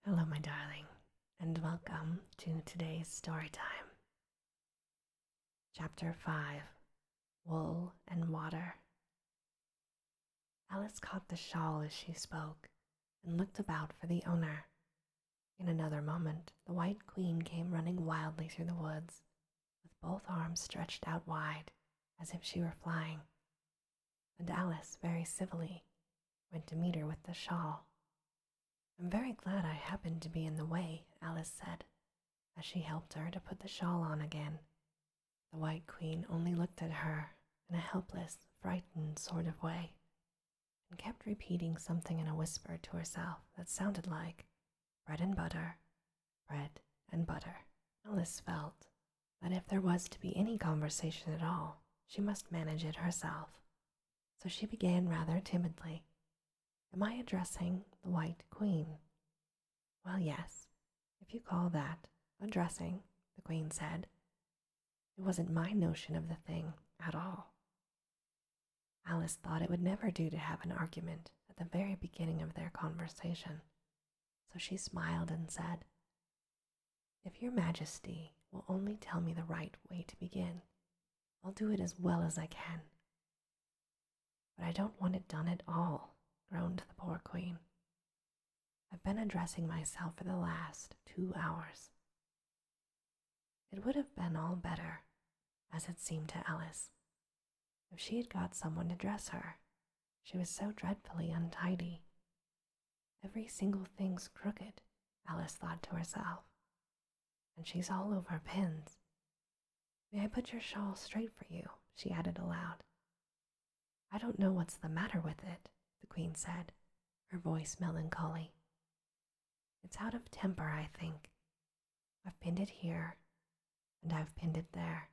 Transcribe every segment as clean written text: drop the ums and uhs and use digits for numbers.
Hello, my darling, and welcome to today's story time. Chapter 5, Wool and Water. Alice caught the shawl as she spoke and looked about for the owner. In another moment, the White Queen came running wildly through the woods, with both arms stretched out wide, as if she were flying, and Alice, very civilly, went to meet her with the shawl. "I'm very glad I happened to be in the way," Alice said, as she helped her to put the shawl on again. The White Queen only looked at her in a helpless, frightened sort of way, and kept repeating something in a whisper to herself that sounded like bread and butter, bread and butter. Alice felt that if there was to be any conversation at all, she must manage it herself. So she began rather timidly. "Am I addressing the White Queen?" "Well, yes, if you call that addressing," the Queen said. "It wasn't my notion of the thing at all." Alice thought it would never do to have an argument at the very beginning of their conversation, so she smiled and said, "If your Majesty will only tell me the right way to begin, I'll do it as well as I can." "But I don't want it done at all," groaned the poor Queen. "I've been addressing myself for the last 2 hours. It would have been all better, as it seemed to Alice, if she had got someone to dress her. She was so dreadfully untidy. Every single thing's crooked, Alice thought to herself, and she's all over pins. "May I put your shawl straight for you?" she added aloud. "I don't know what's the matter with it," the Queen said, her voice melancholy. "It's out of temper, I think. I've pinned it here, and I've pinned it there,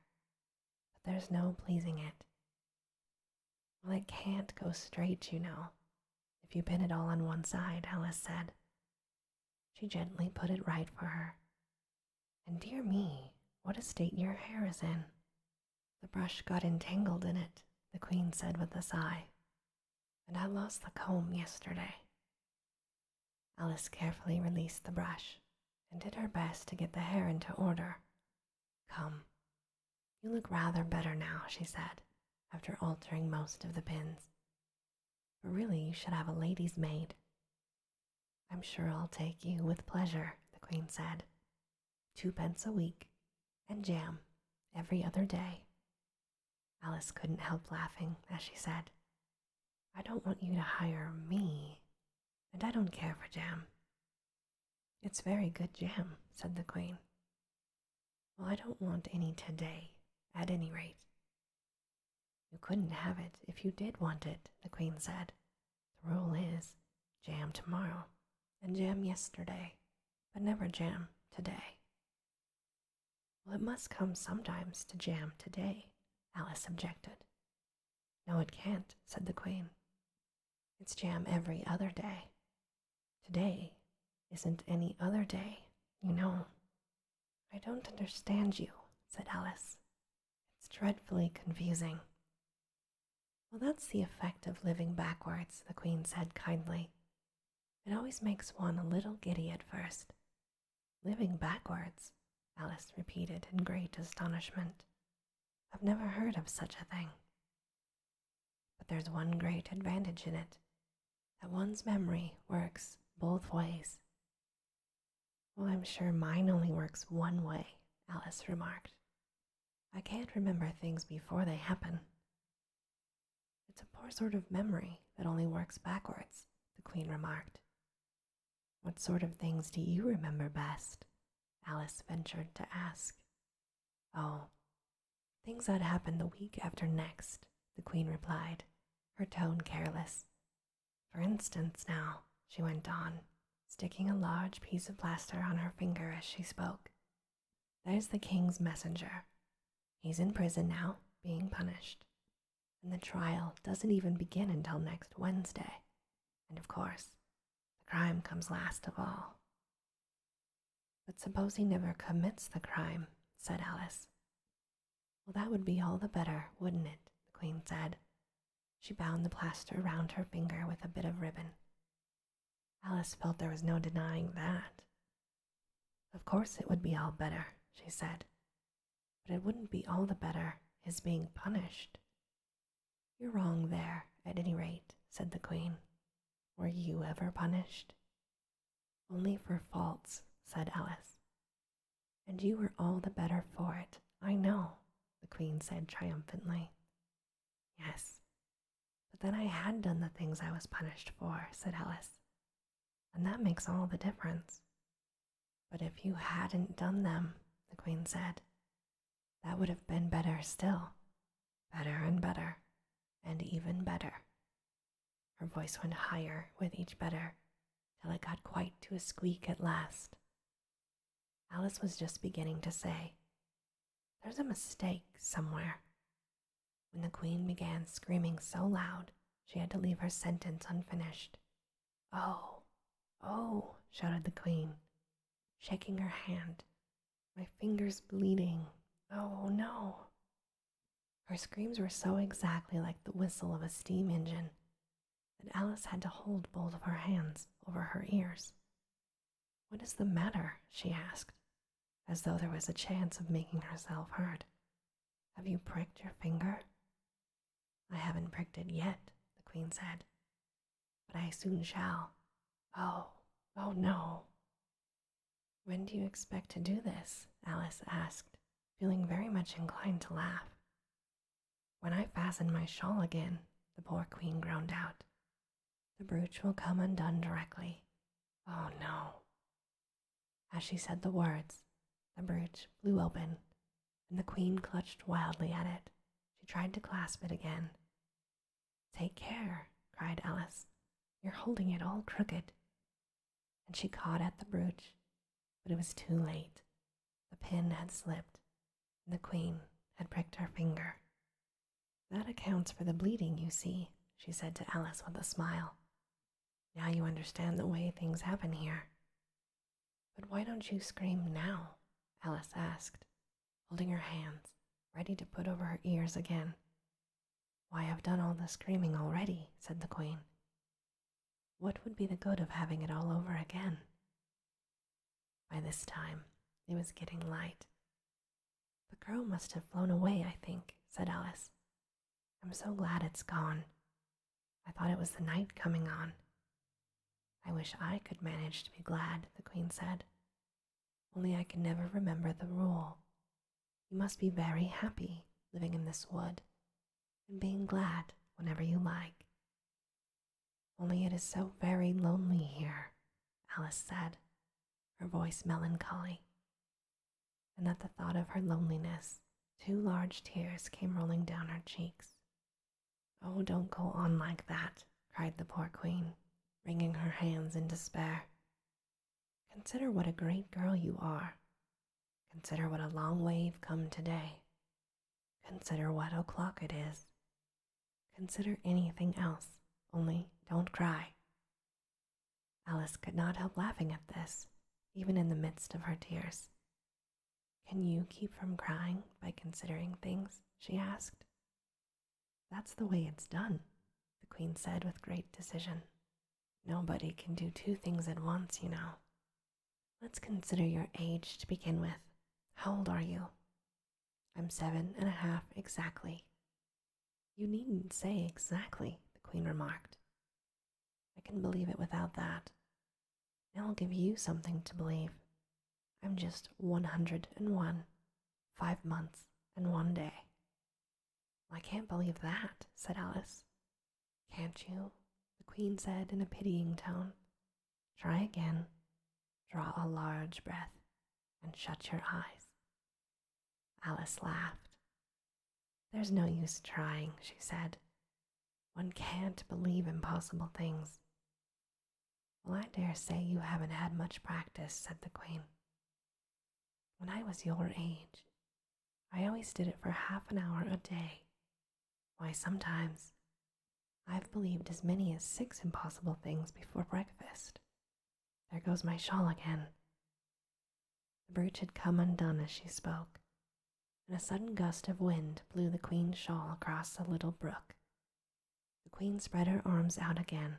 but there's no pleasing it." "Well, it can't go straight, you know, if you pin it all on one side," Alice said. She gently put it right for her. "And dear me, what a state your hair is in." "The brush got entangled in it," the Queen said with a sigh, "and I lost the comb yesterday." Alice carefully released the brush and did her best to get the hair into order. "Come, you look rather better now," she said, after altering most of the pins. "But really you should have a lady's maid." "I'm sure I'll take you with pleasure," the Queen said. 2 pence a week, and jam every other day." Alice couldn't help laughing as she said, "I don't want you to hire me, and I don't care for jam." "It's very good jam," said the Queen. "Well, I don't want any today, at any rate." "You couldn't have it if you did want it," the Queen said. "The rule is jam tomorrow, and jam yesterday, but never jam today." "Well, it must come sometimes to jam today," Alice objected. "No, it can't," said the Queen. "It's jam every other day. Today isn't any other day, you know." "I don't understand you," said Alice. "It's dreadfully confusing." "Well, that's the effect of living backwards," the Queen said kindly. "It always makes one a little giddy at first." "Living backwards," Alice repeated in great astonishment. "I've never heard of such a thing." "But there's one great advantage in it, that one's memory works both ways." "Well, I'm sure mine only works one way," Alice remarked. "I can't remember things before they happen." "It's a poor sort of memory that only works backwards," the Queen remarked. "What sort of things do you remember best?" Alice ventured to ask. "Oh, things that happened the week after next," the Queen replied, her tone careless. "For instance, now," she went on, sticking a large piece of plaster on her finger as she spoke, "there's the King's messenger. He's in prison now, being punished, and the trial doesn't even begin until next Wednesday, and of course, the crime comes last of all." "But suppose he never commits the crime," said Alice. "Well, that would be all the better, wouldn't it?" the Queen said. She bound the plaster round her finger with a bit of ribbon. Alice felt there was no denying that. Of course it would be all better, she said, but it wouldn't be all the better his being punished. You're wrong there, at any rate, said the Queen. Were you ever punished? Only for faults, said Alice. And you were all the better for it, I know, the Queen said triumphantly. Yes, but then I had done the things I was punished for, said Alice, and that makes all the difference. But if you hadn't done them, the Queen said, that would have been better still, better and better, and even better. Her voice went higher with each better, till it got quite to a squeak at last. Alice was just beginning to say, there's a mistake somewhere, when the Queen began screaming so loud she had to leave her sentence unfinished. Oh, oh, shouted the Queen, shaking her hand. My finger's bleeding. Oh, no. Her screams were so exactly like the whistle of a steam engine that Alice had to hold both of her hands over her ears. What is the matter? She asked, as though there was a chance of making herself heard. Have you pricked your finger? I haven't pricked it yet, the Queen said, but I soon shall. Oh, oh no. When do you expect to do this? Alice asked, feeling very much inclined to laugh. When I fasten my shawl again, the poor Queen groaned out. The brooch will come undone directly. Oh no. As she said the words, the brooch flew open, and the Queen clutched wildly at it. She tried to clasp it again. Take care, cried Alice. You're holding it all crooked. And she caught at the brooch, but it was too late. The pin had slipped, and the Queen had pricked her finger. That accounts for the bleeding, you see, she said to Alice with a smile. Now you understand the way things happen here. But why don't you scream now? Alice asked, holding her hands, ready to put over her ears again. Why, I've done all the screaming already, said the Queen. What would be the good of having it all over again? By this time, it was getting light. The crow must have flown away, I think, said Alice. I'm so glad it's gone. I thought it was the night coming on. I wish I could manage to be glad, the Queen said. Only I can never remember the rule. You must be very happy living in this wood and being glad whenever you like. Only it is so very lonely here, Alice said, her voice melancholy. And at the thought of her loneliness, 2 large tears came rolling down her cheeks. Oh, don't go on like that, cried the poor Queen, wringing her hands in despair. Consider what a great girl you are. Consider what a long way you've come today. Consider what o'clock it is. Consider anything else, only don't cry. Alice could not help laughing at this, even in the midst of her tears. Can you keep from crying by considering things? She asked. That's the way it's done, the Queen said with great decision. Nobody can do 2 things at once, you know. Let's consider your age to begin with. How old are you? I'm 7.5 exactly. You needn't say exactly, the Queen remarked. I can believe it without that. Now I'll give you something to believe. I'm just 101, 5 months and 1 day. I can't believe that, said Alice. Can't you? The Queen said in a pitying tone. Try again. Draw a large breath and shut your eyes. Alice laughed. There's no use trying, she said. One can't believe impossible things. Well, I dare say you haven't had much practice, said the Queen. When I was your age, I always did it for half an hour a day. Why, sometimes I've believed as many as 6 impossible things before breakfast. There goes my shawl again. The brooch had come undone as she spoke, and a sudden gust of wind blew the Queen's shawl across a little brook. The Queen spread her arms out again,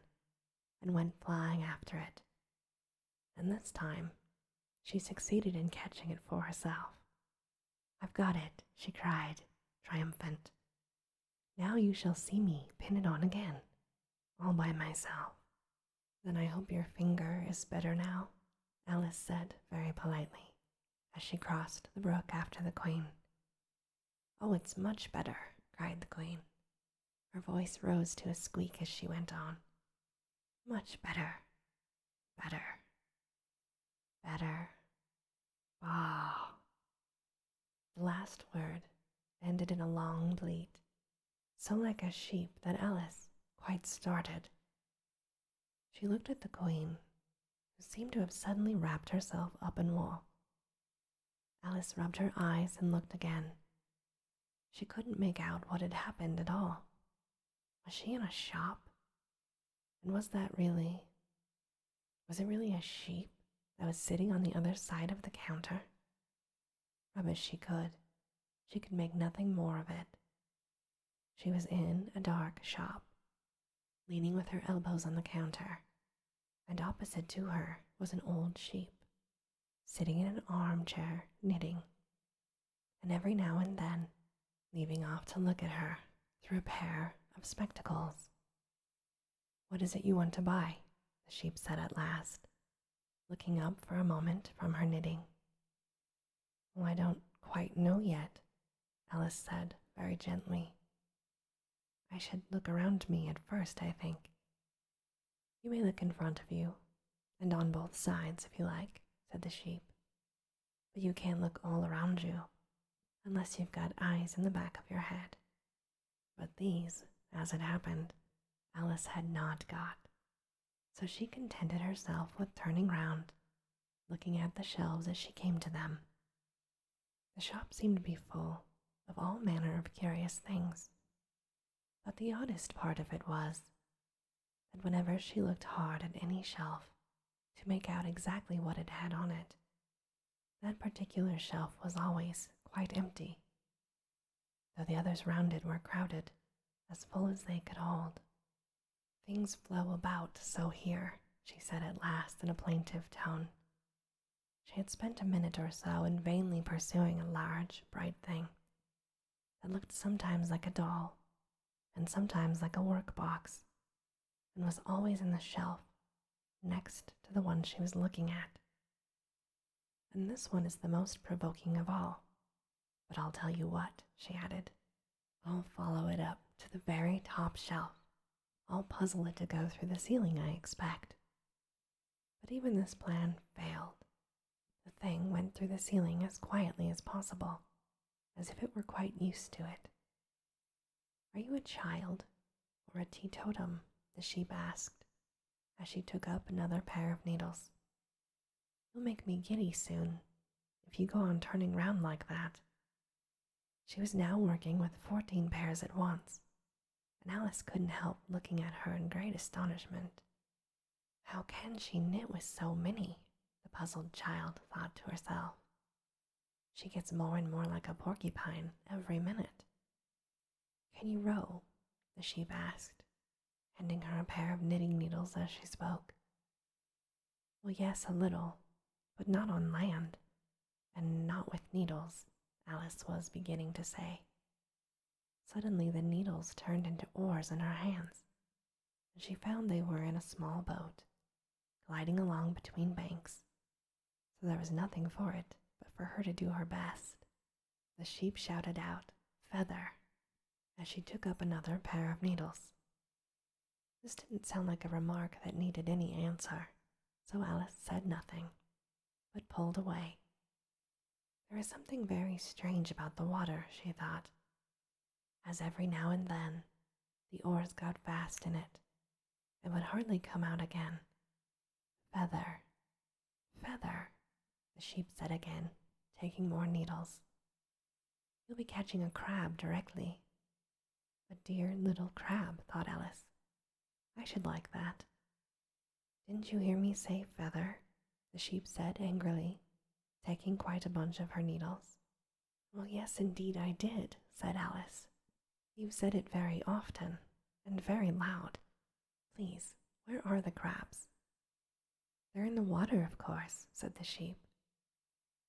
and went flying after it. And this time, she succeeded in catching it for herself. "I've got it," she cried, triumphant. "Now you shall see me pin it on again, all by myself." "Then I hope your finger is better now," Alice said very politely, as she crossed the brook after the Queen. "Oh, it's much better," cried the Queen. Her voice rose to a squeak as she went on. "Much better, better, better. Ah." The last word ended in a long bleat, so like a sheep that Alice quite started. She looked at the Queen, who seemed to have suddenly wrapped herself up in wool. Alice rubbed her eyes and looked again. She couldn't make out what had happened at all. Was she in a shop? And was it really a sheep that was sitting on the other side of the counter? Rub as she could make nothing more of it. She was in a dark shop, leaning with her elbows on the counter, and opposite to her was an old sheep, sitting in an armchair knitting, and every now and then leaving off to look at her through a pair of spectacles. "What is it you want to buy?" the sheep said at last, looking up for a moment from her knitting. "Well, I don't quite know yet," Alice said very gently. "I should look around me at first, I think." "You may look in front of you, and on both sides if you like," said the sheep. "But you can't look all around you, unless you've got eyes in the back of your head." But these, as it happened, Alice had not got, so she contented herself with turning round, looking at the shelves as she came to them. The shop seemed to be full of all manner of curious things, but the oddest part of it was that whenever she looked hard at any shelf to make out exactly what it had on it, that particular shelf was always quite empty, though the others round it were crowded, as full as they could hold. "Things flow about so here," she said at last in a plaintive tone. She had spent a minute or so in vainly pursuing a large, bright thing that looked sometimes like a doll and sometimes like a work-box, and was always in the shelf next to the one she was looking at. "And this one is the most provoking of all. But I'll tell you what," she added, "I'll follow it up to the very top shelf. I'll puzzle it to go through the ceiling, I expect." But even this plan failed. The thing went through the ceiling as quietly as possible, as if it were quite used to it. "Are you a child or a teetotum?" the sheep asked, as she took up another pair of needles. "You'll make me giddy soon, if you go on turning round like that." She was now working with 14 pairs at once, and Alice couldn't help looking at her in great astonishment. "How can she knit with so many?" the puzzled child thought to herself. "She gets more and more like a porcupine every minute." "Can you row?" the sheep asked, handing her a pair of knitting needles as she spoke. "Well, yes, a little, but not on land, and not with needles," Alice was beginning to say. Suddenly the needles turned into oars in her hands, and she found they were in a small boat, gliding along between banks, so there was nothing for it but for her to do her best. The sheep shouted out, "Feather," as she took up another pair of needles. This didn't sound like a remark that needed any answer, so Alice said nothing, but pulled away. There is something very strange about the water, she thought, as every now and then the oars got fast in it and would hardly come out again. "Feather, feather," the sheep said again, taking more needles. "You'll be catching a crab directly." "A dear little crab," thought Alice. "I should like that." "Didn't you hear me say feather?" the sheep said angrily, taking quite a bunch of her needles. "Well, yes, indeed I did," said Alice. "You've said it very often, and very loud. Please, Where are the crabs? They're in the water, of course, said the sheep.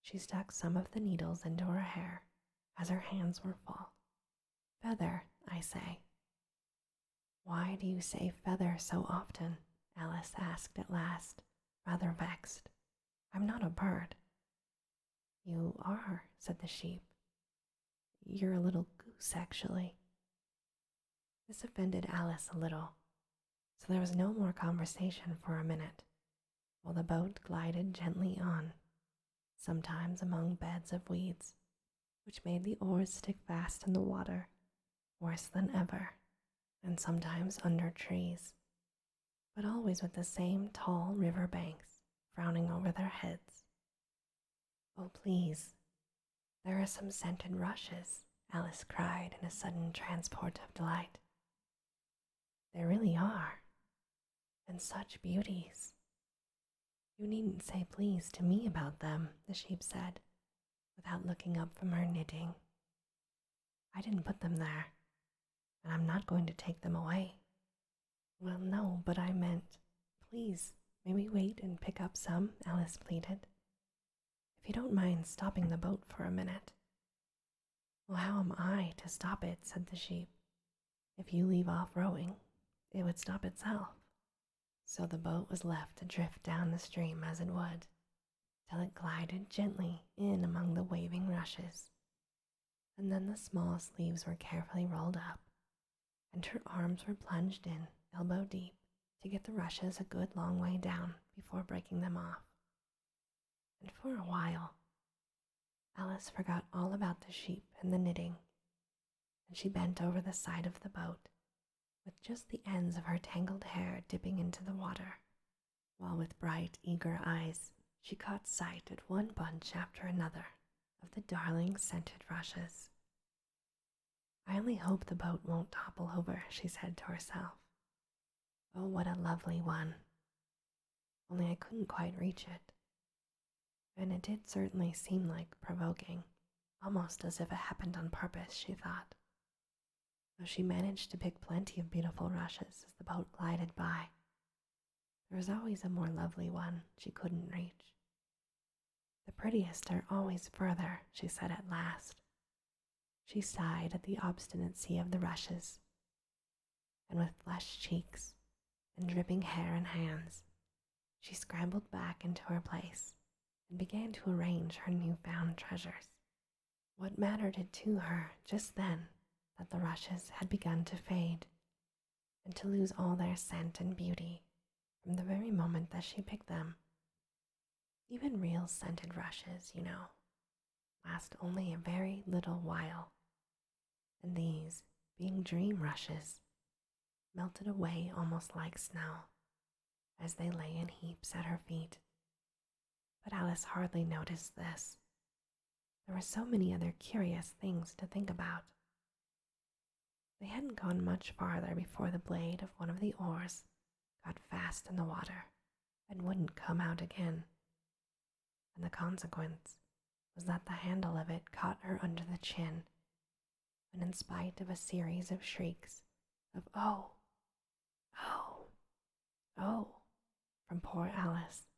She stuck some of the needles into her hair, as her hands were full. Feather, I say. Why do you say feather so often? Alice asked at last, rather vexed. I'm not a bird. You are, said the sheep. You're a little goose, actually. This offended Alice a little, so there was no more conversation for a minute, while the boat glided gently on, sometimes among beds of weeds, which made the oars stick fast in the water, worse than ever, and sometimes under trees, but always with the same tall river banks frowning over their heads. Oh, please, there are some scented rushes, Alice cried in a sudden transport of delight. There really are, and such beauties. You needn't say please to me about them, the sheep said, without looking up from her knitting. I didn't put them there, and I'm not going to take them away. Well, no, but I meant, please, may we wait and pick up some? Alice pleaded. If you don't mind stopping the boat for a minute. Well, how am I to stop it? Said the sheep. If you leave off rowing, it would stop itself. So the boat was left to drift down the stream as it would, till it glided gently in among the waving rushes. And then the small sleeves were carefully rolled up, and her arms were plunged in, elbow deep, to get the rushes a good long way down before breaking them off. And for a while, Alice forgot all about the sheep and the knitting, and she bent over the side of the boat, with just the ends of her tangled hair dipping into the water, while with bright, eager eyes she caught sight at one bunch after another of the darling scented rushes. I only hope the boat won't topple over, she said to herself. Oh, what a lovely one. Only I couldn't quite reach it. And it did certainly seem like provoking, almost as if it happened on purpose, she thought. Though she managed to pick plenty of beautiful rushes as the boat glided by, there was always a more lovely one she couldn't reach. The prettiest are always further, she said at last. She sighed at the obstinacy of the rushes, and with flushed cheeks and dripping hair and hands, she scrambled back into her place and began to arrange her new-found treasures. What mattered it to her just then that the rushes had begun to fade and to lose all their scent and beauty from the very moment that she picked them? Even real scented rushes, you know, last only a very little while, and these, being dream rushes, melted away almost like snow as they lay in heaps at her feet. But Alice hardly noticed this. There were so many other curious things to think about. They hadn't gone much farther before the blade of one of the oars got fast in the water and wouldn't come out again, and the consequence was that the handle of it caught her under the chin, and in spite of a series of shrieks of "Oh! Oh! Oh!" from poor Alice,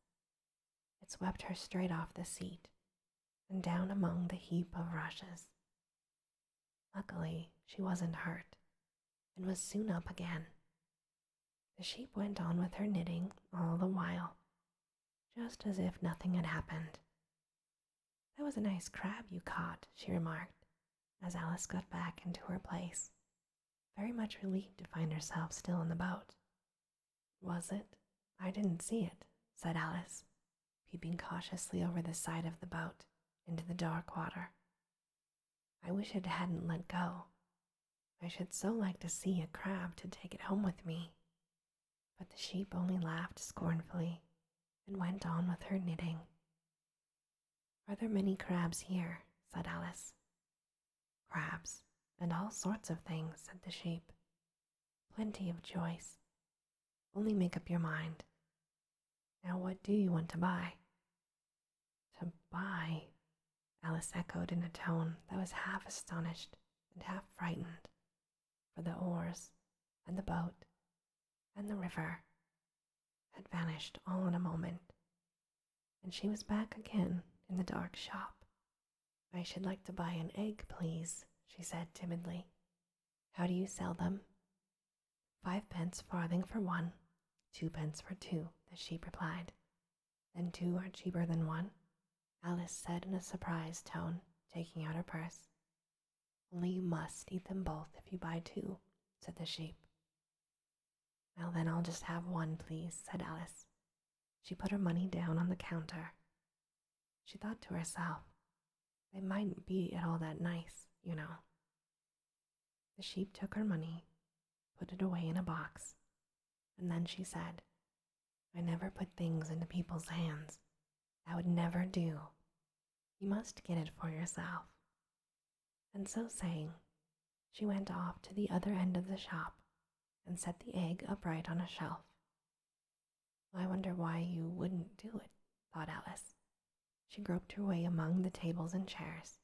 it swept her straight off the seat and down among the heap of rushes. Luckily, she wasn't hurt and was soon up again. The sheep went on with her knitting all the while, just as if nothing had happened. That was a nice crab you caught, she remarked, as Alice got back into her place, very much relieved to find herself still in the boat. Was it? I didn't see it, said Alice, peeping cautiously over the side of the boat into the dark water. I wish it hadn't let go. I should so like to see a crab to take it home with me. But the sheep only laughed scornfully and went on with her knitting. Are there many crabs here? Said Alice. Crabs, and all sorts of things, said the sheep. Plenty of choice. Only make up your mind. Now what do you want to buy? To buy? Alice echoed in a tone that was half astonished and half frightened, for the oars, and the boat, and the river, had vanished all in a moment, and she was back again in the dark shop. "I should like to buy an egg, please," she said timidly. "How do you sell them?" "5 pence farthing for one, 2 pence for two," the sheep replied. "Then two are cheaper than one?" Alice said in a surprised tone, taking out her purse. "Only you must eat them both if you buy two," said the sheep. "Well, then I'll just have one, please," said Alice. She put her money down on the counter. She thought to herself, they mightn't be at all that nice, you know. The sheep took her money, put it away in a box, and then she said, "I never put things into people's hands. That would never do. You must get it for yourself." And so saying, she went off to the other end of the shop and set the egg upright on a shelf. "I wonder why you wouldn't do it," thought Alice. She groped her way among the tables and chairs,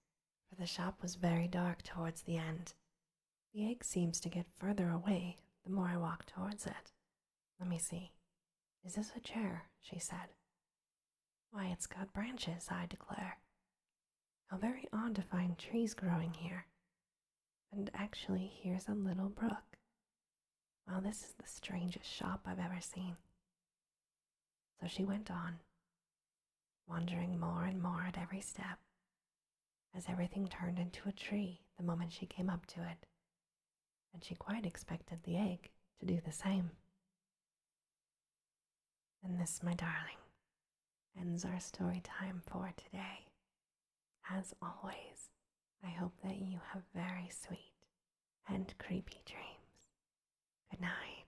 for the shop was very dark towards the end. "The egg seems to get further away the more I walk towards it. Let me see. Is this a chair?" she said. "Why, it's got branches, I declare. How very odd to find trees growing here. And actually, here's a little brook. Well, this is the strangest shop I've ever seen." So she went on, wandering more and more at every step, as everything turned into a tree the moment she came up to it, and she quite expected the egg to do the same. And this, my darling, ends our story time for today. As always, I hope that you have very sweet and creepy dreams. Good night.